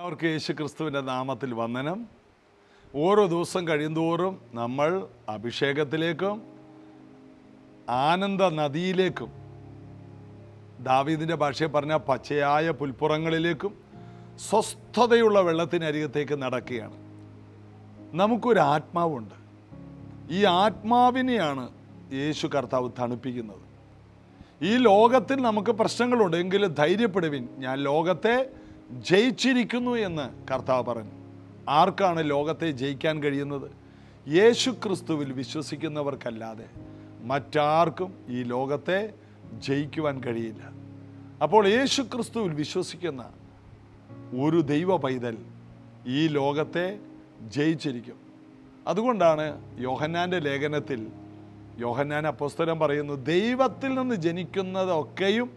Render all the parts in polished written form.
അവർക്ക് യേശു ക്രിസ്തുവിൻ്റെ നാമത്തിൽ വന്ദനം. ഓരോ ദിവസം കഴിയുന്തോറും നമ്മൾ അഭിഷേകത്തിലേക്കും ആനന്ദ നദിയിലേക്കും, ദാവീദിൻ്റെ ഭാഷയെ പറഞ്ഞ പച്ചയായ പുൽപ്പുറങ്ങളിലേക്കും സ്വസ്ഥതയുള്ള വെള്ളത്തിനരികത്തേക്ക് നടക്കുകയാണ്. നമുക്കൊരു ആത്മാവുണ്ട്. ഈ ആത്മാവിനെയാണ് യേശു കർത്താവ് തണുപ്പിക്കുന്നത്. ഈ ലോകത്തിൽ നമുക്ക് പ്രശ്നങ്ങളുണ്ട്, എങ്കിലും ധൈര്യപ്പെടുവിൻ, ഞാൻ ലോകത്തെ ജയിച്ചിരിക്കുന്നു എന്ന് കർത്താവ് പറഞ്ഞു. ആർക്കാണ് ലോകത്തെ ജയിക്കാൻ കഴിയുന്നത്? യേശു ക്രിസ്തുവിൽ വിശ്വസിക്കുന്നവർക്കല്ലാതെ മറ്റാർക്കും ഈ ലോകത്തെ ജയിക്കുവാൻ കഴിയില്ല. അപ്പോൾ യേശു ക്രിസ്തുവിൽ വിശ്വസിക്കുന്ന ഒരു ദൈവ പൈതൽ ഈ ലോകത്തെ ജയിച്ചിരിക്കും. അതുകൊണ്ടാണ് യോഹന്നാൻ്റെ ലേഖനത്തിൽ യോഹന്നാൻ അപ്പോസ്തലൻ പറയുന്നു, ദൈവത്തിൽ നിന്ന് ജനിക്കുന്നതൊക്കെയും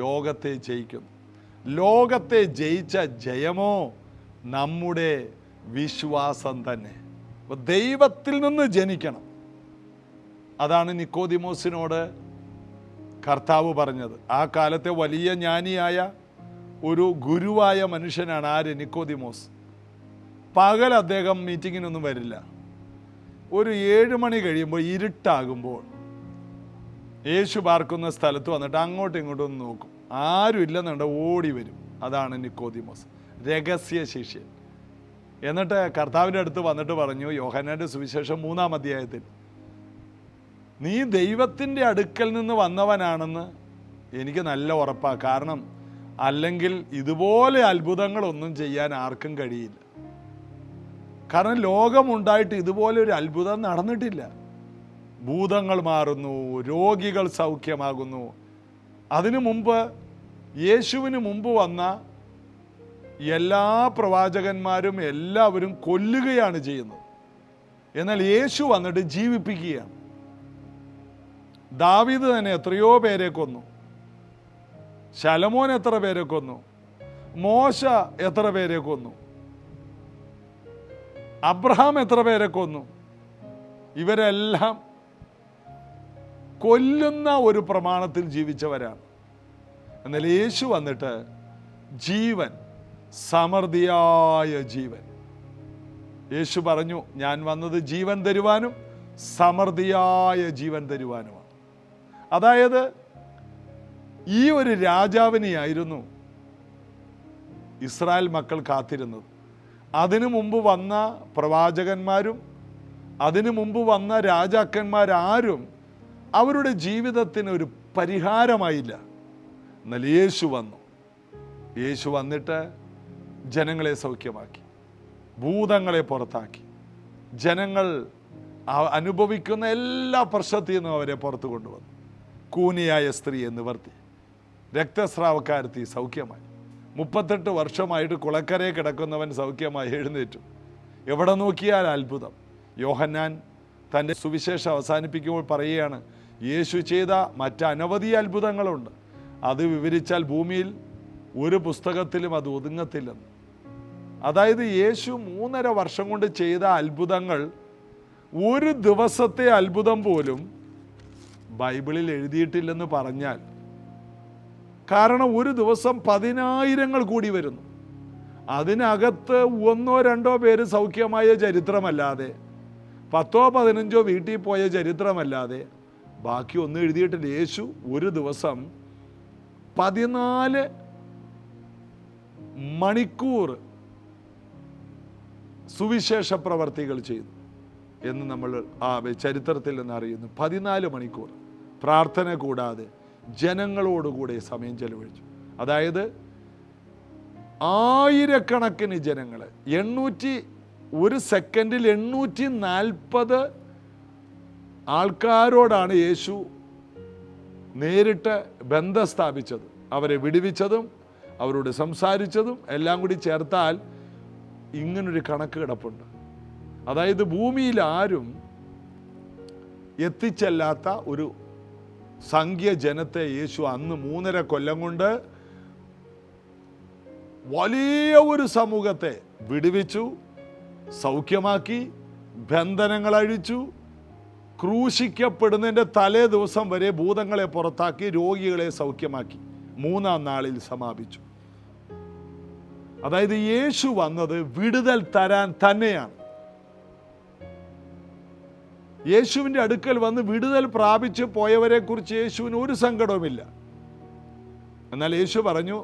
ലോകത്തെ ജയിക്കുന്നു. ലോകത്തെ ജയിച്ച ജയമോ നമ്മുടെ വിശ്വാസം തന്നെ. അപ്പോൾ ദൈവത്തിൽ നിന്ന് ജനിക്കണം. അതാണ് നിക്കോദിമോസിനോട് കർത്താവ് പറഞ്ഞത്. ആ കാലത്തെ വലിയ ജ്ഞാനിയായ ഒരു ഗുരുവായ മനുഷ്യനാണ് ആര്? നിക്കോദിമോസ്. പകൽ അദ്ദേഹം മീറ്റിങ്ങിനൊന്നും വരില്ല. ഒരു 7 മണി കഴിയുമ്പോൾ, ഇരുട്ടാകുമ്പോൾ യേശു പാർക്കുന്ന സ്ഥലത്ത് വന്നിട്ട് അങ്ങോട്ടും ഇങ്ങോട്ടും ഒന്ന് നോക്കും. ആരും ഇല്ലെന്നുണ്ട് ഓടി വരും. അതാണ് നിക്കോദിമോസ്, രഹസ്യ ശിഷ്യൻ. എന്നിട്ട് കർത്താവിൻ്റെ അടുത്ത് വന്നിട്ട് പറഞ്ഞു, യോഹന്നാൻ്റെ സുവിശേഷം 3-ാം അധ്യായത്തിൽ, നീ ദൈവത്തിൻ്റെ അടുക്കൽ നിന്ന് വന്നവനാണെന്ന് എനിക്ക് നല്ല ഉറപ്പാണ്. കാരണം അല്ലെങ്കിൽ ഇതുപോലെ അത്ഭുതങ്ങളൊന്നും ചെയ്യാൻ ആർക്കും കഴിയില്ല. കാരണം ലോകമുണ്ടായിട്ട് ഇതുപോലെ ഒരു അത്ഭുതം നടന്നിട്ടില്ല. ഭൂതങ്ങൾ മാറുന്നു, രോഗികൾ സൗഖ്യമാകുന്നു. അതിനു മുമ്പ്, യേശുവിന് മുമ്പ് വന്ന എല്ലാ പ്രവാചകന്മാരും എല്ലാവരും കൊല്ലുകയാണ് ചെയ്യുന്നത്. എന്നാൽ യേശു വന്നിട്ട് ജീവിപ്പിക്കുകയാണ്. ദാവീദ് തന്നെ എത്രയോ പേരെ കൊന്നു. ശലോമോൻ എത്ര പേരെ കൊന്നു. മോശ എത്ര പേരെ കൊന്നു. അബ്രഹാം എത്ര പേരെ കൊന്നു. ഇവരെല്ലാം കൊല്ലുന്ന ഒരു പ്രമാണത്തിൽ ജീവിച്ചവരാണ്. എന്നാൽ യേശു വന്നിട്ട് ജീവൻ, സമൃദ്ധിയായ ജീവൻ. യേശു പറഞ്ഞു, ഞാൻ വന്നത് ജീവൻ തരുവാനും സമൃദ്ധിയായ ജീവൻ തരുവാനുമാണ്. അതായത് ഈ ഒരു രാജാവിനെയായിരുന്നു ഇസ്രായേൽ മക്കൾ കാത്തിരുന്നത്. അതിനു മുമ്പ് വന്ന പ്രവാചകന്മാരും അതിനു മുമ്പ് വന്ന രാജാക്കന്മാരാരും അവരുടെ ജീവിതത്തിന് ഒരു പരിഹാരമായില്ല. എന്നാൽ യേശു വന്നു. യേശു വന്നിട്ട് ജനങ്ങളെ സൗഖ്യമാക്കി, ഭൂതങ്ങളെ പുറത്താക്കി, ജനങ്ങൾ അനുഭവിക്കുന്ന എല്ലാ പ്രശ്നത്തിൽ നിന്നും അവരെ പുറത്തു കൊണ്ടുവന്നു. കൂനിയായ സ്ത്രീയെ നിവർത്തി, രക്തസ്രാവക്കാരത്തി സൗഖ്യമായി, 38 വർഷമായിട്ട് കുളക്കരയെ കിടക്കുന്നവൻ സൗഖ്യമായി എഴുന്നേറ്റു. എവിടെ നോക്കിയാൽ അത്ഭുതം. യോഹന്നാൻ തൻ്റെ സുവിശേഷം അവസാനിപ്പിക്കുമ്പോൾ പറയുകയാണ്, യേശു ചെയ്ത മറ്റനവധി അത്ഭുതങ്ങളുണ്ട്. അത് വിവരിച്ചാൽ ഭൂമിയിൽ ഒരു പുസ്തകത്തിലും അത് ഒതുങ്ങത്തില്ലെന്ന്. അതായത് യേശു 3.5 വർഷം കൊണ്ട് ചെയ്ത അത്ഭുതങ്ങൾ, ഒരു ദിവസത്തെ അത്ഭുതം പോലും ബൈബിളിൽ എഴുതിയിട്ടില്ലെന്ന് പറഞ്ഞാൽ, കാരണം ഒരു ദിവസം 10,000 കൂടി വരുന്നു. അതിനകത്ത് 1-2 പേര് സൗഖ്യമായ ചരിത്രമല്ലാതെ, 10-15 വീട്ടിൽ പോയ ചരിത്രമല്ലാതെ ബാക്കി ഒന്നും എഴുതിയിട്ടില്ല. യേശു ഒരു ദിവസം 14 മണിക്കൂർ സുവിശേഷ പ്രവർത്തികൾ ചെയ്തു എന്ന് നമ്മൾ ആ ചരിത്രത്തിൽ നിന്ന് അറിയുന്നു. 14 മണിക്കൂർ പ്രാർത്ഥന കൂടാതെ ജനങ്ങളോടുകൂടെ സമയം ചെലവഴിച്ചു. അതായത് ആയിരക്കണക്കിന് ജനങ്ങൾ, ഒരു സെക്കൻഡിൽ 840 ആൾക്കാരോടാണ് യേശു നേരിട്ട് ബന്ധം സ്ഥാപിച്ചത്. അവരെ വിടുവിച്ചതും അവരോട് സംസാരിച്ചതും എല്ലാം കൂടി ചേർത്താൽ ഇങ്ങനൊരു കണക്ക് കിടപ്പുണ്ട്. അതായത് ഭൂമിയിൽ ആരും എത്തിച്ചല്ലാത്ത ഒരു സംഖ്യ ജനത്തെ യേശു അന്ന് 3.5 കൊല്ലം കൊണ്ട് വലിയ ഒരു സമൂഹത്തെ വിടുവിച്ചു, സൗഖ്യമാക്കി, ബന്ധനങ്ങൾ അഴിച്ചു. ക്രൂശിക്കപ്പെടുന്നതിൻ്റെ തലേ ദിവസം വരെ ഭൂതങ്ങളെ പുറത്താക്കി, രോഗികളെ സൗഖ്യമാക്കി. 3-ാം നാളിൽ സമാപിച്ചു. അതായത് യേശു വന്നത് വിടുതൽ തരാൻ തന്നെയാണ്. യേശുവിൻ്റെ അടുക്കൽ വന്ന് വിടുതൽ പ്രാപിച്ച് പോയവരെ കുറിച്ച് യേശുവിന് ഒരു സങ്കടവുമില്ല. എന്നാൽ യേശു പറഞ്ഞു,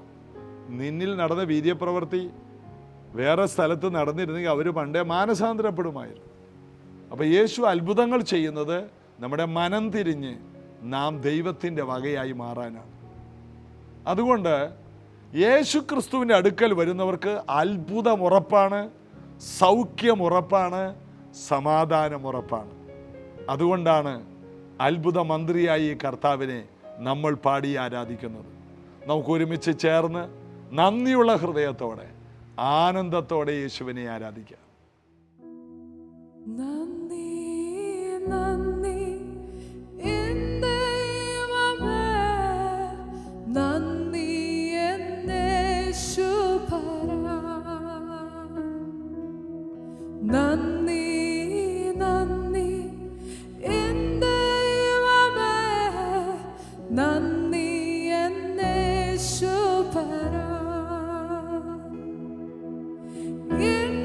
നിന്നിൽ നടന്ന വീര്യപ്രവൃത്തി വേറെ സ്ഥലത്ത് നടന്നിരുന്നെങ്കിൽ അവർ പണ്ടേ മാനസാന്തരപ്പെടുമായിരുന്നു. അപ്പോൾ യേശു അത്ഭുതങ്ങൾ ചെയ്യുന്നത് നമ്മുടെ മനം തിരിഞ്ഞ് നാം ദൈവത്തിൻ്റെ വകയായി മാറാനാണ്. അതുകൊണ്ട് യേശു ക്രിസ്തുവിൻ്റെ അടുക്കൽ വരുന്നവർക്ക് അത്ഭുതം ഉറപ്പാണ്, സൗഖ്യം ഉറപ്പാണ്, സമാധാനം ഉറപ്പാണ്. അതുകൊണ്ടാണ് അത്ഭുത മന്ത്രിയായി ഈ കർത്താവിനെ നമ്മൾ പാടി ആരാധിക്കുന്നത്. നമുക്ക് ഒരുമിച്ച് ചേർന്ന് നന്ദിയുള്ള ഹൃദയത്തോടെ ആനന്ദത്തോടെ യേശുവിനെ ആരാധിക്കാം. നന്ദി നന്ദി എൻ്റെ ദൈവമേ, നന്ദി എൻ്റെ യേശുപരാ, നന്ദി നന്ദി എൻ്റെ ദൈവമേ, നന്ദി എൻ്റെ യേശുപരാ. നന്ദി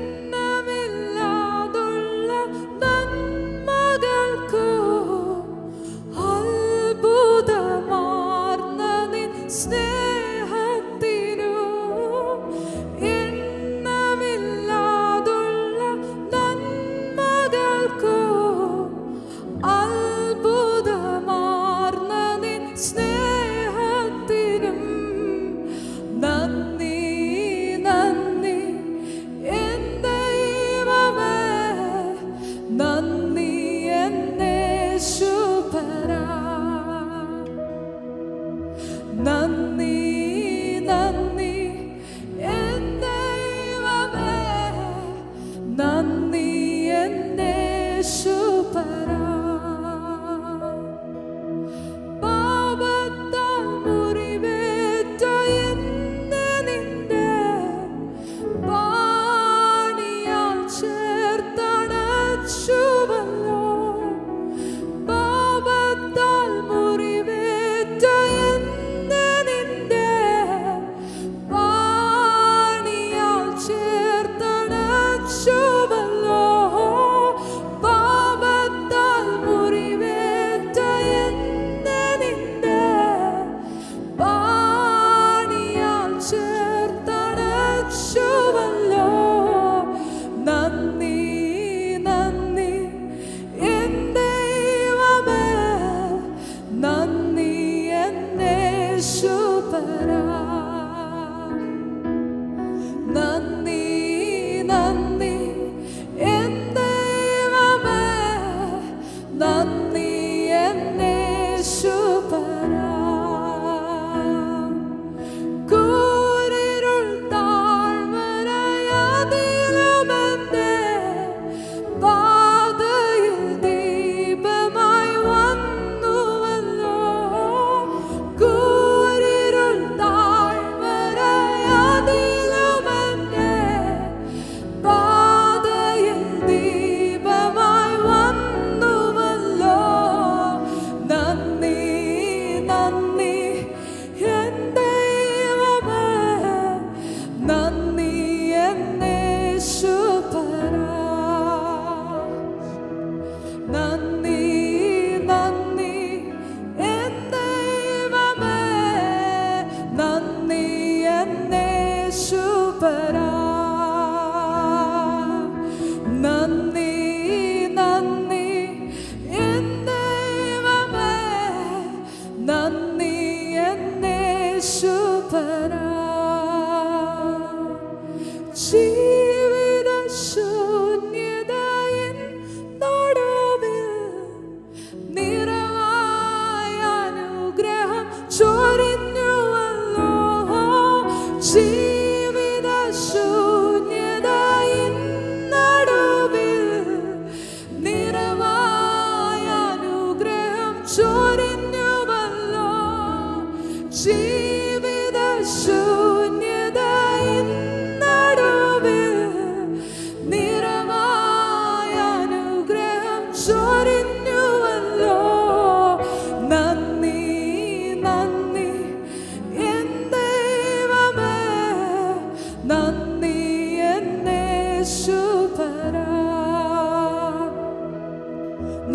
യേശുപരാ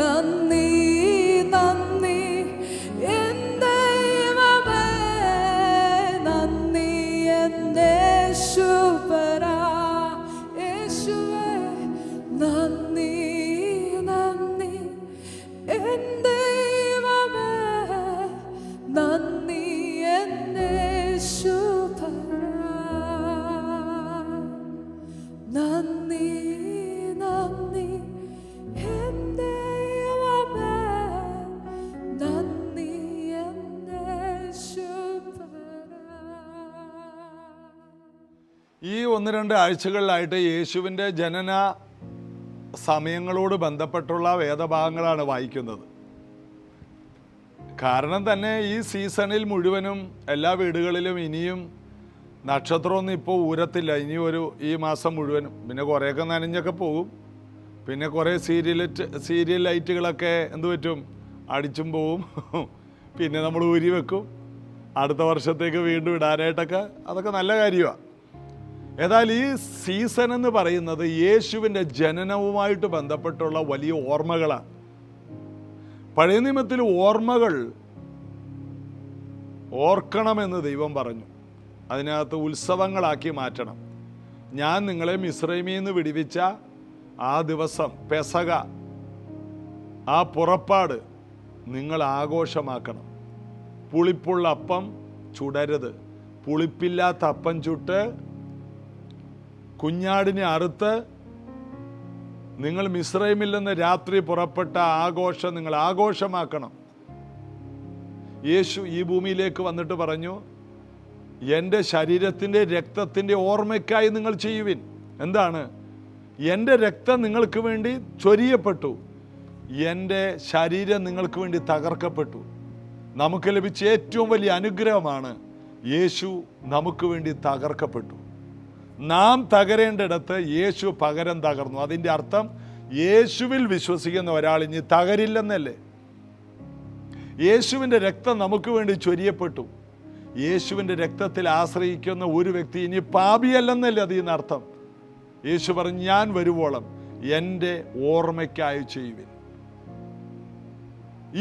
നന്ദി നന്ദി എൻ ദൈവമേ നന്ദി എൻ യേശുപരാ യേശുവേ നന്ദി നന്ദി എൻ ദൈവമേ നന്ദി എൻ യേശുപരാ നന്ദി നന്ദി എൻ ദൈവമേ നന്ദി എൻ യേശുപരാ. ഈ 1-2 ആഴ്ചകളിലായിട്ട് യേശുവിൻ്റെ ജനന സമയങ്ങളോട് ബന്ധപ്പെട്ടുള്ള വേദഭാഗങ്ങളാണ് വായിക്കുന്നത്. കാരണം തന്നെ ഈ സീസണിൽ മുഴുവനും എല്ലാ വീടുകളിലും ഇനിയും നക്ഷത്രമൊന്നും ഇപ്പോൾ ഊരത്തില്ല. ഈ മാസം മുഴുവനും. പിന്നെ കുറേയൊക്കെ നനഞ്ഞൊക്കെ പോകും. പിന്നെ കുറേ സീരിയൽ ലൈറ്റുകളൊക്കെ എന്ത് പറ്റും, അടിച്ചും പോവും. പിന്നെ നമ്മൾ ഊരി വെക്കും അടുത്ത വർഷത്തേക്ക് വീണ്ടും ഇടാനായിട്ടൊക്കെ. അതൊക്കെ നല്ല കാര്യമാണ്. ഏതായാലും ഈ സീസൺ എന്ന് പറയുന്നത് യേശുവിൻ്റെ ജനനവുമായിട്ട് ബന്ധപ്പെട്ടുള്ള വലിയ ഓർമ്മകളാണ്. പഴയ നിയമത്തിൽ ഓർമ്മകൾ ഓർക്കണമെന്ന് ദൈവം പറഞ്ഞു. അതിനകത്ത് ഉത്സവങ്ങളാക്കി മാറ്റണം. ഞാൻ നിങ്ങളെ മിസ്രൈമിൽ നിന്ന് വിടുവിച്ച ആ ദിവസം, പെസക, ആ പുറപ്പാട് നിങ്ങൾ ആഘോഷമാക്കണം. പുളിപ്പുള്ള അപ്പം ചുടരുത്. പുളിപ്പില്ലാത്ത അപ്പം ചുട്ട് കുഞ്ഞാടിനെ അറുത്ത് നിങ്ങൾ മിസ്രൈമിൽ നിന്ന് രാത്രി പുറപ്പെട്ട ആഘോഷം നിങ്ങൾ ആഘോഷമാക്കണം. യേശു ഈ ഭൂമിയിലേക്ക് വന്നിട്ട് പറഞ്ഞു, എൻ്റെ ശരീരത്തിൻ്റെ രക്തത്തിൻ്റെ ഓർമ്മയ്ക്കായി നിങ്ങൾ ചെയ്യുവിൻ. എന്താണ്? എൻ്റെ രക്തം നിങ്ങൾക്ക് വേണ്ടി ചൊരിയപ്പെട്ടു, എൻ്റെ ശരീരം നിങ്ങൾക്ക് വേണ്ടി തകർക്കപ്പെട്ടു. നമുക്ക് ലഭിച്ച ഏറ്റവും വലിയ അനുഗ്രഹമാണ് യേശു നമുക്ക് വേണ്ടി തകർക്കപ്പെട്ടു. നാം തകരേണ്ടിടത്ത് യേശു പകരം തകർന്നു. അതിൻ്റെ അർത്ഥം യേശുവിൽ വിശ്വസിക്കുന്ന ഒരാൾ ഇനി തകരില്ലെന്നല്ലേ. യേശുവിൻ്റെ രക്തം നമുക്ക് വേണ്ടി ചൊരിയപ്പെട്ടു. യേശുവിൻ്റെ രക്തത്തിൽ ആശ്രയിക്കുന്ന ഒരു വ്യക്തി ഇനി പാപിയല്ലെന്നല്ലേ അതിന് അർത്ഥം. യേശു പറഞ്ഞു, ഞാൻ വരുവോളം എൻ്റെ ഓർമ്മയ്ക്കായി ചെയ്യുവിൻ.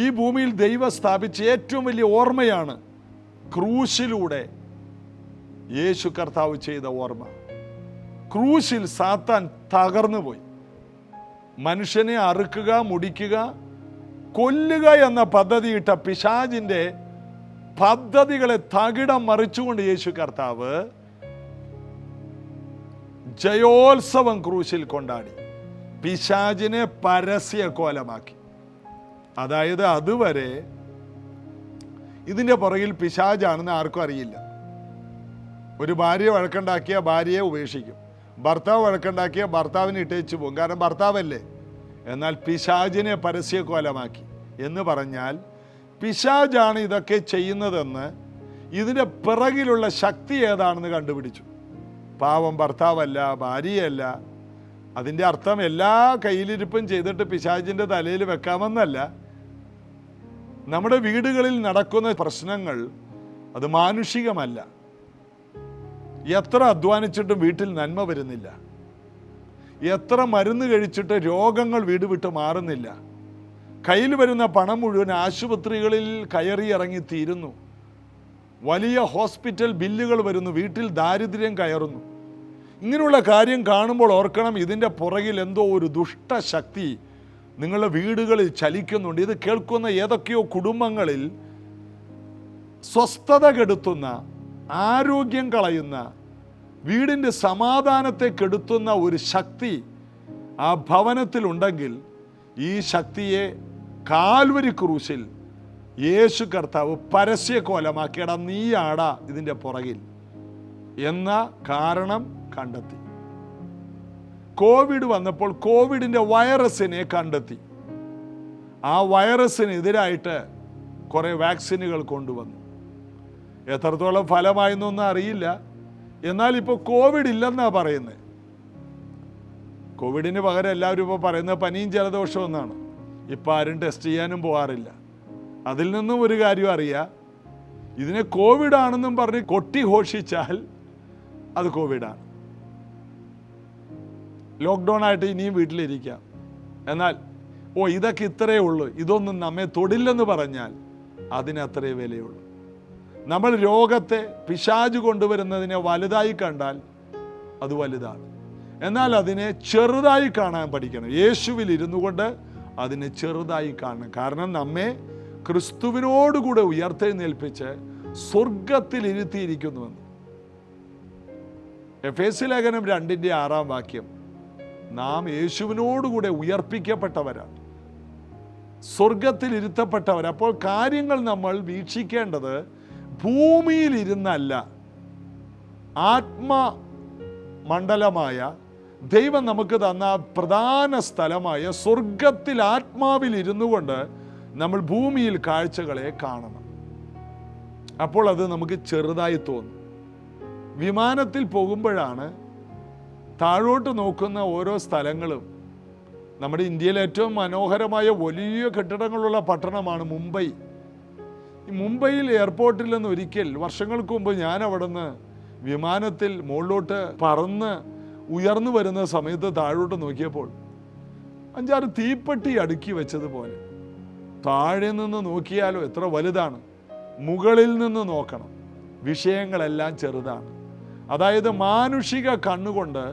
ഈ ഭൂമിയിൽ ദൈവം സ്ഥാപിച്ച ഏറ്റവും വലിയ ഓർമ്മയാണ് ക്രൂശിലൂടെ യേശു കർത്താവ് ചെയ്ത ഓർമ്മ. ക്രൂശിൽ സാത്താൻ തകർന്നു പോയി. മനുഷ്യനെ അറുക്കുക, മുടിക്കുക, കൊല്ലുക എന്ന പദ്ധതിയിട്ട പിശാചിൻ്റെ പദ്ധതികളെ തകിടം മറിച്ചുകൊണ്ട് യേശു കർത്താവ് ജയോത്സവം ക്രൂശിൽ കൊണ്ടാടി. പിശാചിനെ പരസ്യ കോലമാക്കി. അതായത് അതുവരെ ഇതിൻ്റെ പുറകിൽ പിശാചാണെന്ന് ആർക്കും അറിയില്ല. ഒരു ഭാര്യ വഴക്കുണ്ടാക്കിയ ഭാര്യയെ ഉപേക്ഷിക്കും, ഭർത്താവ് വഴക്കുണ്ടാക്കിയ ഭർത്താവിനെ ഇട്ടേച്ചു പോകും, കാരണം ഭർത്താവല്ലേ. എന്നാൽ പിശാചിനെ പരസ്യകോലമാക്കി എന്ന് പറഞ്ഞാൽ പിശാചാണ് ഇതൊക്കെ ചെയ്യുന്നതെന്ന് ഇതിൻ്റെ പിറകിലുള്ള ശക്തി ഏതാണെന്ന് കണ്ടുപിടിച്ചു. പാവം ഭർത്താവല്ല, ഭാര്യയല്ല. അതിൻ്റെ അർത്ഥം എല്ലാ കയ്യിലിരിപ്പും ചെയ്തിട്ട് പിശാചിൻ്റെ തലയിൽ വെക്കാമെന്നല്ല. നമ്മുടെ വീടുകളിൽ നടക്കുന്ന പ്രശ്നങ്ങൾ അത് മാനുഷികമല്ല. എത്ര അധ്വാനിച്ചിട്ടും വീട്ടിൽ നന്മ വരുന്നില്ല. എത്ര മരുന്ന് കഴിച്ചിട്ട് രോഗങ്ങൾ വീട് വിട്ട് മാറുന്നില്ല. കയ്യിൽ വരുന്ന പണം മുഴുവൻ ആശുപത്രികളിൽ കയറി ഇറങ്ങി തീരുന്നു. വലിയ ഹോസ്പിറ്റൽ ബില്ലുകൾ വരുന്നു. വീട്ടിൽ ദാരിദ്ര്യം കയറുന്നു. ഇങ്ങനെയുള്ള കാര്യം കാണുമ്പോൾ ഓർക്കണം, ഇതിൻ്റെ പുറകിൽ എന്തോ ഒരു ദുഷ്ടശക്തി നിങ്ങളുടെ വീടുകളിൽ ചലിക്കുന്നുണ്ട്. ഇത് കേൾക്കുന്ന ഏതൊക്കെയോ കുടുംബങ്ങളിൽ സ്വസ്ഥത കെടുത്തുന്ന, ആരോഗ്യം കളയുന്ന, വീടിൻ്റെ സമാധാനത്തെ കെടുത്തുന്ന ഒരു ശക്തി ആ ഭവനത്തിലുണ്ടെങ്കിൽ ഈ ശക്തിയെ കാൽവരി ക്രൂശിൽ യേശു കർത്താവ് പരസ്യകോലമാക്കിയടാ, നീയാടാ ഇതിൻ്റെ പുറകിൽ എന്ന കാരണം കണ്ടെത്തി. കോവിഡ് വന്നപ്പോൾ കോവിഡിൻ്റെ വൈറസിനെ കണ്ടെത്തി. ആ വൈറസിനെതിരായിട്ട് കുറേ വാക്സിനുകൾ കൊണ്ടുവന്നു. എത്രത്തോളം ഫലമായെന്നൊന്നും അറിയില്ല. എന്നാൽ ഇപ്പോൾ കോവിഡ് ഇല്ലെന്നാണ് പറയുന്നത്. കോവിഡിന് പകരം എല്ലാവരും ഇപ്പോൾ പറയുന്നത് പനിയും ജലദോഷവും എന്നാണ്. ഇപ്പോൾ ആരും ടെസ്റ്റ് ചെയ്യാനും പോകാറില്ല. അതിൽ നിന്നും ഒരു കാര്യം അറിയാം, ഇതിനെ കോവിഡാണെന്നും പറഞ്ഞ് കൊട്ടി ഘോഷിച്ചാൽ അത് കോവിഡാണ്. ലോക്ക്ഡൗൺ ആയിട്ട് ഇനിയും വീട്ടിലിരിക്കാം. എന്നാൽ ഇതൊക്കെ ഇത്രയേ ഉള്ളൂ, ഇതൊന്നും നമ്മെ തൊടില്ലെന്ന് പറഞ്ഞാൽ അതിനത്രേ വിലയുള്ളൂ. നമ്മൾ രോഗത്തെ പിശാച് കൊണ്ടുവരുന്നതിനെ വലുതായി കണ്ടാൽ അത് വലുതാണ്. എന്നാൽ അതിനെ ചെറുതായി കാണാൻ പഠിക്കണം. യേശുവിൽ ഇരുന്നു കൊണ്ട് അതിനെ ചെറുതായി കാണണം. കാരണം നമ്മെ ക്രിസ്തുവിനോടുകൂടെ ഉയർത്തെഴുന്നേൽപ്പിച്ച് സ്വർഗത്തിൽ ഇരുത്തിയിരിക്കുന്നുവെന്ന്. എഫേസ്യ ലേഖനം 2:6 നാം യേശുവിനോടുകൂടെ ഉയർപ്പിക്കപ്പെട്ടവരാണ്, സ്വർഗത്തിൽ ഇരുത്തപ്പെട്ടവർ. അപ്പോൾ കാര്യങ്ങൾ നമ്മൾ വീക്ഷിക്കേണ്ടത് ഭൂമിയിൽ ഇരുന്നല്ല, ആത്മമണ്ഡലമായ ദൈവം നമുക്ക് തന്ന പ്രധാന സ്ഥലമായ സ്വർഗത്തിൽ ആത്മാവിൽ ഇരുന്നു കൊണ്ട് നമ്മൾ ഭൂമിയിൽ കാഴ്ചകളെ കാണണം. അപ്പോൾ അത് നമുക്ക് ചെറുതായി തോന്നും. വിമാനത്തിൽ പോകുമ്പോഴാണ് താഴോട്ട് നോക്കുന്ന ഓരോ സ്ഥലങ്ങളും. നമ്മുടെ ഇന്ത്യയിലെ ഏറ്റവും മനോഹരമായ വലിയ കെട്ടിടങ്ങളുള്ള പട്ടണമാണ് മുംബൈ. ഈ മുംബൈയിൽ എയർപോർട്ടിൽ നിന്ന് ഒരിക്കൽ വർഷങ്ങൾക്ക് മുമ്പ് ഞാൻ അവിടെ നിന്ന് വിമാനത്തിൽ മുകളിലോട്ട് പറന്ന് ഉയർന്നു വരുന്ന സമയത്ത് താഴോട്ട് നോക്കിയപ്പോൾ 5-6 തീപ്പെട്ടി അടുക്കി വെച്ചതുപോലെ. താഴെ നിന്ന് നോക്കിയാലോ എത്ര വലുതാണ്, മുകളിൽ നിന്ന് നോക്കണം, വിഷയങ്ങളെല്ലാം ചെറുതാണ്. അതായത് മാനുഷിക കണ്ണുകൊണ്ട്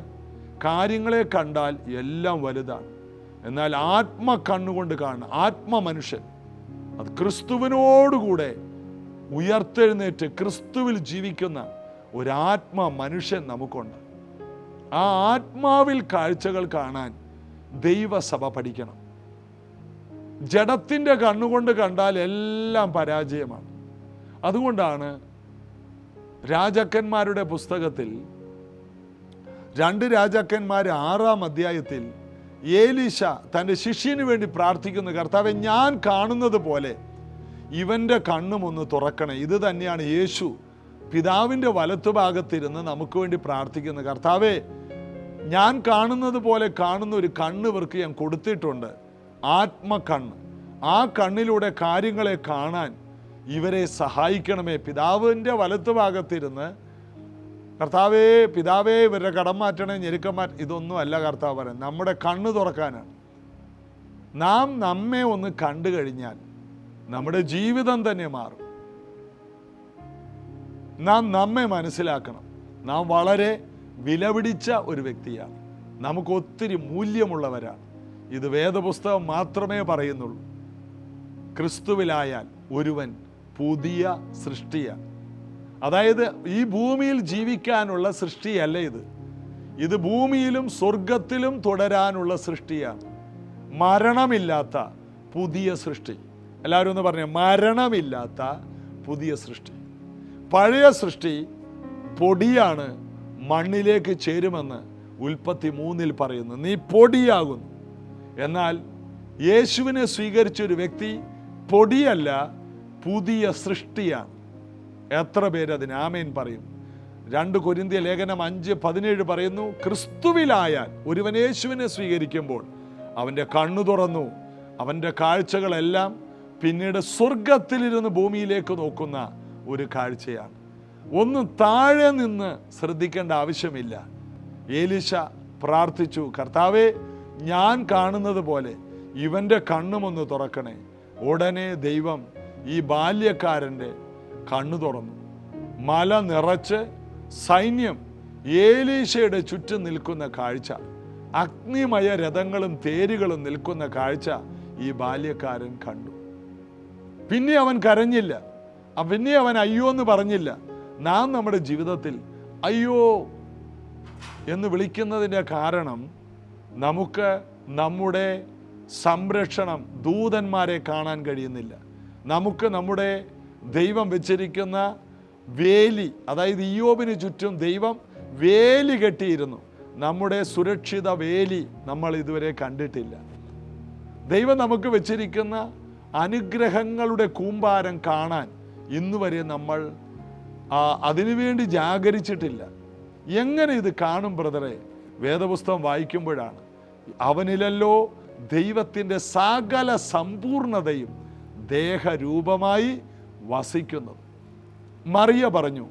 കാര്യങ്ങളെ കണ്ടാൽ എല്ലാം വലുതാണ്. എന്നാൽ കണ്ണുകൊണ്ട് കാണുന്ന മനുഷ്യൻ, അത് ക്രിസ്തുവിനോടുകൂടെ ഉയർത്തെഴുന്നേറ്റ് ക്രിസ്തുവിൽ ജീവിക്കുന്ന മനുഷ്യൻ നമുക്കുണ്ട്. ആ ആത്മാവിൽ കാഴ്ചകൾ കാണാൻ ദൈവസഭ പഠിക്കണം. ജഡത്തിൻ്റെ കണ്ണുകൊണ്ട് കണ്ടാൽ എല്ലാം പരാജയമാണ്. അതുകൊണ്ടാണ് രാജാക്കന്മാരുടെ പുസ്തകത്തിൽ 2 രാജാക്കന്മാർ 6-ാം അധ്യായത്തിൽ ഏലീശ തൻ്റെ ശിഷ്യന് വേണ്ടി പ്രാർത്ഥിക്കുന്നു, കർത്താവെ ഞാൻ കാണുന്നത് പോലെ ഇവൻ്റെ കണ്ണും ഒന്ന് തുറക്കണേ. ഇത് തന്നെയാണ് യേശു പിതാവിൻ്റെ വലത്തുഭാഗത്തിരുന്ന് നമുക്ക് വേണ്ടി പ്രാർത്ഥിക്കുന്നത്. കർത്താവെ ഞാൻ കാണുന്നത് പോലെ കാണുന്ന ഒരു കണ്ണ് ഇവർക്ക് ഞാൻ കൊടുത്തിട്ടുണ്ട്, ആത്മകണ്ണ്. ആ കണ്ണിലൂടെ കാര്യങ്ങളെ കാണാൻ ഇവരെ സഹായിക്കണമേ. പിതാവിൻ്റെ വലത്തുഭാഗത്തിരുന്ന് കർത്താവേ പിതാവേ ഇവരുടെ കടം മാറ്റണേ, ഞെരുക്കം മാറ്റണം, ഇതൊന്നും അല്ല കർത്താവ് പറയാൻ. നമ്മുടെ കണ്ണ് തുറക്കാനാണ്. നാം നമ്മെ ഒന്ന് കണ്ടു കഴിഞ്ഞാൽ നമ്മുടെ ജീവിതം തന്നെ മാറും. നാം നമ്മെ മനസ്സിലാക്കണം. നാം വളരെ വിലപിടിച്ച ഒരു വ്യക്തിയാണ്, നമുക്ക് ഒത്തിരി മൂല്യമുള്ളവരാണ്. ഇത് വേദപുസ്തകം മാത്രമേ പറയുന്നുള്ളൂ. ക്രിസ്തുവിലായാൽ ഒരുവൻ പുതിയ സൃഷ്ടിയാണ്. അതായത് ഈ ഭൂമിയിൽ ജീവിക്കാനുള്ള സൃഷ്ടിയല്ല ഇത് ഭൂമിയിലും സ്വർഗത്തിലും തുടരാനുള്ള സൃഷ്ടിയാണ്. മരണമില്ലാത്ത പുതിയ സൃഷ്ടി. എല്ലാവരും ഒന്ന് പറഞ്ഞേ, മരണമില്ലാത്ത പുതിയ സൃഷ്ടി. പഴയ സൃഷ്ടി പൊടിയാണ്, മണ്ണിലേക്ക് ചേരുമെന്ന് ഉൽപ്പത്തി 3 പറയുന്നു. നീ പൊടിയാകുന്നു. എന്നാൽ യേശുവിനെ സ്വീകരിച്ചൊരു വ്യക്തി പൊടിയല്ല, പുതിയ സൃഷ്ടിയാണ്. എത്ര പേര് അതിന് ആമേൻ പറയും? 2 കൊരിന്ത്യർ ലേഖനം 5:17 പറയുന്നു, ക്രിസ്തുവിലായാൽ ഒരുവൻ യേശുവിനെ സ്വീകരിക്കുമ്പോൾ അവൻ്റെ കണ്ണു തുറന്നു, അവൻ്റെ കാഴ്ചകളെല്ലാം പിന്നീട് സ്വർഗത്തിലിരുന്ന് ഭൂമിയിലേക്ക് നോക്കുന്ന ഒരു കാഴ്ചയാണ്. ഒന്നും താഴെ നിന്ന് ശ്രദ്ധിക്കേണ്ട ആവശ്യമില്ല. ഏലീശ പ്രാർത്ഥിച്ചു, കർത്താവേ ഞാൻ കാണുന്നത് പോലെ ഇവൻ്റെ കണ്ണുമൊന്ന് തുറക്കണേ. ഉടനെ ദൈവം ഈ ബാല്യക്കാരൻ്റെ കണ്ണു തുറന്നു. മല നിറച്ച് സൈന്യം ഏലീശയുടെ ചുറ്റും നിൽക്കുന്ന കാഴ്ച, അഗ്നിമയ രഥങ്ങളും തേരുകളും നിൽക്കുന്ന കാഴ്ച ഈ ബാല്യക്കാരൻ കണ്ടു. പിന്നെ അവൻ കരഞ്ഞില്ല, പിന്നെ അവൻ അയ്യോ എന്ന് പറഞ്ഞില്ല. നാം നമ്മുടെ ജീവിതത്തിൽ അയ്യോ എന്ന് വിളിക്കുന്നതിൻ്റെ കാരണം നമുക്ക് നമ്മുടെ സംരക്ഷണം, ദൂതന്മാരെ കാണാൻ കഴിയുന്നില്ല. നമുക്ക് നമ്മുടെ ദൈവം വെച്ചിരിക്കുന്ന വേലി, അതായത് ഇയ്യോബിന് ചുറ്റും ദൈവം വേലി കെട്ടിയിരുന്നു. നമ്മുടെ സുരക്ഷിത വേലി നമ്മൾ ഇതുവരെ കണ്ടിട്ടില്ല. ദൈവം നമുക്ക് വെച്ചിരിക്കുന്ന അനുഗ്രഹങ്ങളുടെ കൂമ്പാരം കാണാൻ ഇന്നുവരെ നമ്മൾ അതിനുവേണ്ടി ജാഗരിച്ചിട്ടില്ല. എങ്ങനെ ഇത് കാണും ബ്രദറെ? വേദപുസ്തകം വായിക്കുമ്പോഴാണ്. അവനിലല്ലോ ദൈവത്തിൻ്റെ സകല സമ്പൂർണതയും ദേഹരൂപമായി വസിക്കുന്നത്. മറിയ പറഞ്ഞു,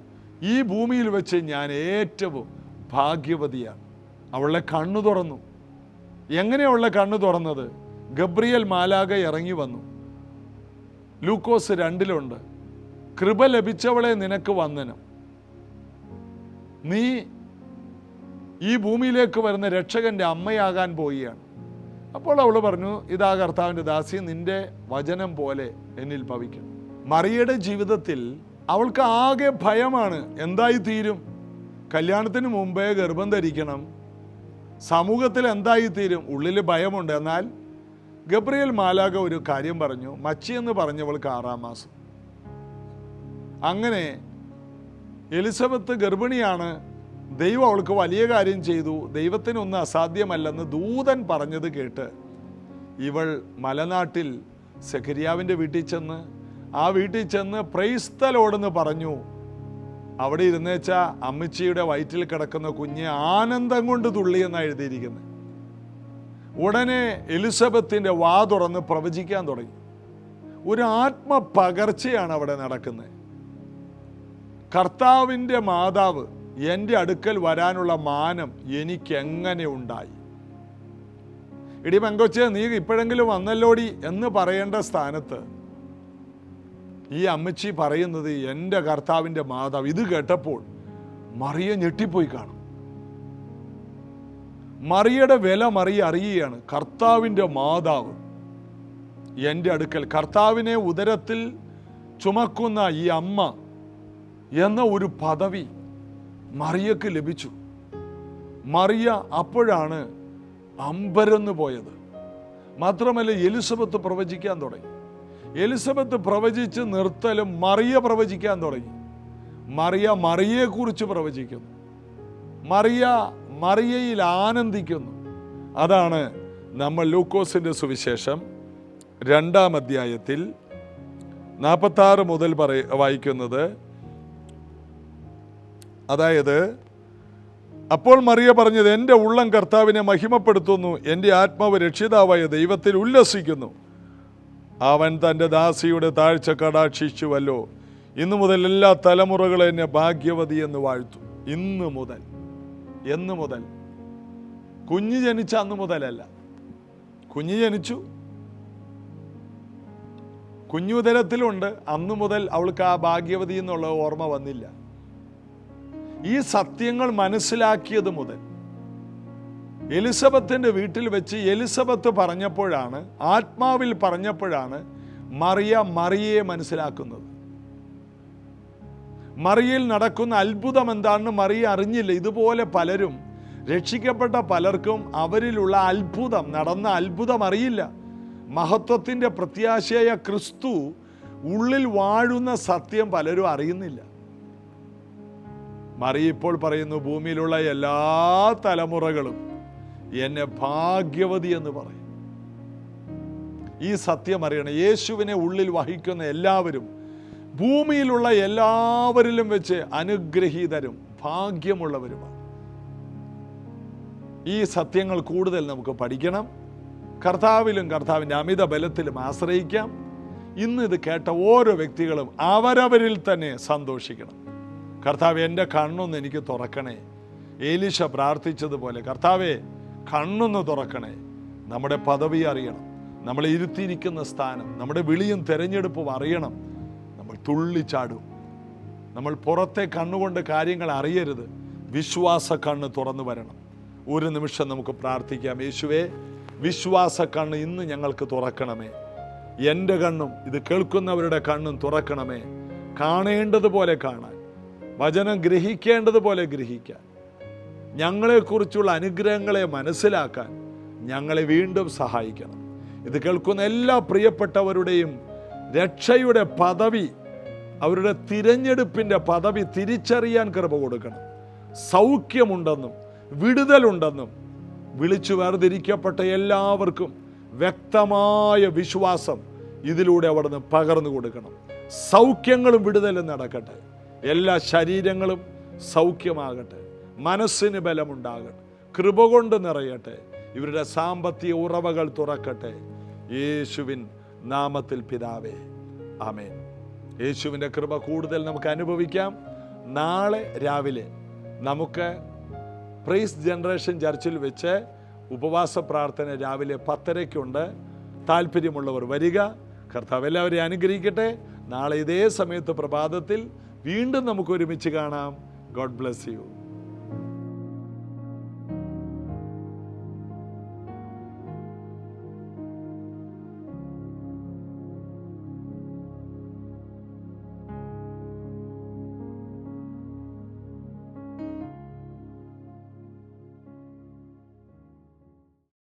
ഈ ഭൂമിയിൽ വെച്ച് ഞാൻ ഏറ്റവും ഭാഗ്യവതിയാണ്. അവളുടെ കണ്ണു തുറന്നു. എങ്ങനെയുള്ള കണ്ണു തുറന്നത്? ഗബ്രിയേൽ മാലാഖ ഇറങ്ങി വന്നു. ലൂക്കോസ് 2 കൃപ ലഭിച്ചവളെ നിനക്ക് വന്ദനം, നീ ഈ ഭൂമിയിലേക്ക് വരുന്ന രക്ഷകന്റെ അമ്മയാകാൻ പോവുകയാണ്. അപ്പോൾ അവൾ പറഞ്ഞു, ഇതാ കർത്താവിൻ്റെ ദാസി, നിന്റെ വചനം പോലെ എന്നിൽ ഭവിക്കണം. മറിയയുടെ ജീവിതത്തിൽ അവൾക്ക് ആകെ ഭയമാണ്. എന്തായി തീരും? കല്യാണത്തിന് മുമ്പേ ഗർഭം ധരിക്കണം, സമൂഹത്തിൽ എന്തായി തീരും? ഉള്ളിൽ ഭയമുണ്ട്. എന്നാൽ ഗബ്രിയേൽ മാലാഖ ഒരു കാര്യം പറഞ്ഞു. മച്ചി എന്ന് പറഞ്ഞവൾക്ക് 6-ാം മാസം. അങ്ങനെ എലിസബത്ത് ഗർഭിണിയാണ്. ദൈവം അവൾക്ക് വലിയ കാര്യം ചെയ്തു. ദൈവത്തിനൊന്നും അസാധ്യമല്ലെന്ന് ദൂതൻ പറഞ്ഞത് കേട്ട് ഇവൾ മലനാട്ടിൽ സെഖര്യാവിൻ്റെ വീട്ടിൽ ചെന്ന്, ആ വീട്ടിൽ ചെന്ന് പ്രൈസ് ദി ലോർഡ് എന്ന് പറഞ്ഞു. അവിടെ ഇരുന്നേച്ച അമ്മച്ചിയുടെ വയറ്റിൽ കിടക്കുന്ന കുഞ്ഞ് ആനന്ദം കൊണ്ട് തുള്ളിയെന്നാണ് എഴുതിയിരിക്കുന്നത്. ഉടനെ എലിസബത്തിൻ്റെ വാ തുറന്ന് പ്രവചിക്കാൻ തുടങ്ങി. ഒരു ആത്മപകർച്ചയാണ് അവിടെ നടക്കുന്നത്. കർത്താവിൻ്റെ മാതാവ് എൻ്റെ അടുക്കൽ വരാനുള്ള മാനം എനിക്കെങ്ങനെ ഉണ്ടായി? ഇടി പെങ്കൊച്ചേ, നീ ഇപ്പോഴെങ്കിലും വന്നല്ലോടി എന്ന് പറയേണ്ട സ്ഥാനത്ത് ഈ അമ്മച്ചി പറയുന്നത് എൻ്റെ കർത്താവിൻ്റെ മാതാവ്. ഇത് കേട്ടപ്പോൾ മറിയ ഞെട്ടിപ്പോയി കാണും. മറിയയുടെ വില മറിയ അറിയുകയാണ്. കർത്താവിൻ്റെ മാതാവ് എൻ്റെ അടുക്കൽ, കർത്താവിനെ ഉദരത്തിൽ ചുമക്കുന്ന ഈ അമ്മ എന്ന ഒരു പദവി മറിയക്ക് ലഭിച്ചു. മറിയ അപ്പോഴാണ് അമ്പരന്ന് പോയത്. മാത്രമല്ല, എലിസബത്ത് പ്രവചിക്കാൻ തുടങ്ങി. എലിസബത്ത് പ്രവചിച്ച് നിർത്തലും മറിയ പ്രവചിക്കാൻ തുടങ്ങി. മറിയ മറിയയെക്കുറിച്ച് പ്രവചിക്കുന്നു. മറിയയിൽ ആനന്ദിക്കുന്നു. അതാണ് നമ്മൾ ലൂക്കോസിൻ്റെ സുവിശേഷം 2-ാം അധ്യായത്തിൽ 46 മുതൽ വായിക്കുന്നത്. അതായത്, അപ്പോൾ മറിയ പറഞ്ഞത്, എൻ്റെ ഉള്ളം കർത്താവിനെ മഹിമപ്പെടുത്തുന്നു, എൻ്റെ ആത്മാവ് രക്ഷിതാവായ ദൈവത്തിൽ ഉല്ലസിക്കുന്നു. അവൻ തൻ്റെ ദാസിയുടെ താഴ്ച കടാക്ഷിച്ചുവല്ലോ. ഇന്നു മുതൽ എല്ലാ തലമുറകളും എന്നെ ഭാഗ്യവതി എന്ന് വാഴ്ത്തു. ഇന്ന് മുതൽ, എന്ന് മുതൽ, കുഞ്ഞ് ജനിച്ച അന്ന് മുതലല്ല. കുഞ്ഞ് ജനിച്ചു, കുഞ്ഞുദരത്തിലുണ്ട്, അന്ന് മുതൽ അവൾക്ക് ആ ഭാഗ്യവതി എന്നുള്ള ഓർമ്മ വന്നില്ല. ഈ സത്യങ്ങൾ മനസ്സിലാക്കിയത് മുതൽ എലിസബത്തിൻ്റെ വീട്ടിൽ വെച്ച് എലിസബത്ത് പറഞ്ഞപ്പോഴാണ്, ആത്മാവിൽ പറഞ്ഞപ്പോഴാണ് മറിയയെ മനസ്സിലാക്കുന്നത്. മറിയയിൽ നടക്കുന്ന അത്ഭുതം എന്താണെന്ന് മറിയ അറിഞ്ഞില്ല. ഇതുപോലെ പലരും, രക്ഷിക്കപ്പെട്ട പലർക്കും അവരിലുള്ള അത്ഭുതം, നടന്ന അത്ഭുതം അറിയില്ല. മഹത്വത്തിൻ്റെ പ്രത്യാശയായ ക്രിസ്തു ഉള്ളിൽ വാഴുന്ന സത്യം പലരും അറിയുന്നില്ല. മറിയ ഇപ്പോൾ പറയുന്നു, ഭൂമിയിലുള്ള എല്ലാ തലമുറകളും എന്നെ ഭാഗ്യവതി എന്ന് പറയും. ഈ സത്യം അറിയണം. യേശുവിനെ ഉള്ളിൽ വഹിക്കുന്ന എല്ലാവരും ഭൂമിയിലുള്ള എല്ലാവരിലും വെച്ച് അനുഗ്രഹീതരും ഭാഗ്യമുള്ളവരുമാണ്. ഈ സത്യങ്ങൾ കൂടുതൽ നമുക്ക് പഠിക്കണം. കർത്താവിലും കർത്താവിൻ്റെ അമിത ബലത്തിലും ആശ്രയിക്കാം. ഇന്ന് ഇത് കേട്ട ഓരോ വ്യക്തികളും അവരവരിൽ തന്നെ സന്തോഷിക്കണം. കർത്താവ്, എൻ്റെ കണ്ണൊന്ന് എനിക്ക് തുറക്കണേ. ഏലീശ പ്രാർത്ഥിച്ചതുപോലെ, കർത്താവെ കണ്ണൊന്ന് തുറക്കണേ. നമ്മുടെ പദവി അറിയണം, നമ്മളെ ഇരുത്തിയിരിക്കുന്ന സ്ഥാനം, നമ്മുടെ വിളിയും തെരഞ്ഞെടുപ്പും അറിയണം. നമ്മൾ തുള്ളിച്ചാടും. നമ്മൾ പുറത്തെ കണ്ണുകൊണ്ട് കാര്യങ്ങൾ അറിയരുത്. വിശ്വാസ കണ്ണ് തുറന്നു വരണം. ഒരു നിമിഷം നമുക്ക് പ്രാർത്ഥിക്കാം. യേശുവേ, വിശ്വാസ കണ്ണ് ഇന്ന് ഞങ്ങൾക്ക് തുറക്കണമേ. എൻ്റെ കണ്ണും ഇത് കേൾക്കുന്നവരുടെ കണ്ണും തുറക്കണമേ. കാണേണ്ടതുപോലെ കാണാൻ, വചനം ഗ്രഹിക്കേണ്ടതുപോലെ ഗ്രഹിക്കാൻ, ഞങ്ങളെക്കുറിച്ചുള്ള അനുഗ്രഹങ്ങളെ മനസ്സിലാക്കാൻ ഞങ്ങളെ വീണ്ടും സഹായിക്കണം. ഇത് കേൾക്കുന്ന എല്ലാ പ്രിയപ്പെട്ടവരുടെയും രക്ഷയുടെ പദവി, അവരുടെ തിരഞ്ഞെടുപ്പിൻ്റെ പദവി തിരിച്ചറിയാൻ കൃപ കൊടുക്കണം. സൗഖ്യമുണ്ടെന്നും വിടുതലുണ്ടെന്നും വിളിച്ചു വേർതിരിക്കപ്പെട്ട എല്ലാവർക്കും വ്യക്തമായ വിശ്വാസം ഇതിലൂടെ അവിടുന്ന് പകർന്നു കൊടുക്കണം. സൗഖ്യങ്ങളും വിടുതലും നടക്കട്ടെ. എല്ലാ ശരീരങ്ങളും സൗഖ്യമാകട്ടെ. മനസ്സിന് ബലമുണ്ടാകട്ടെ. കൃപ കൊണ്ട് നിറയട്ടെ. ഇവരുടെ സാമ്പത്തിക ഉറവകൾ തുറക്കട്ടെ. യേശുവിൻ നാമത്തിൽ പിതാവേ, ആമേൻ. യേശുവിൻ്റെ കൃപ കൂടുതൽ നമുക്ക് അനുഭവിക്കാം. നാളെ രാവിലെ നമുക്ക് പ്രൈസ് ജനറേഷൻ ചർച്ചിൽ വെച്ച് ഉപവാസ പ്രാർത്ഥന രാവിലെ 10:30-ക്കുണ്ട്. താല്പര്യമുള്ളവർ വരിക. കർത്താവ് എല്ലാവരെയും അനുഗ്രഹിക്കട്ടെ. നാളെ ഇതേ സമയത്ത് പ്രഭാതത്തിൽ വീണ്ടും നമുക്ക് ഒരുമിച്ച് കാണാം. God bless you.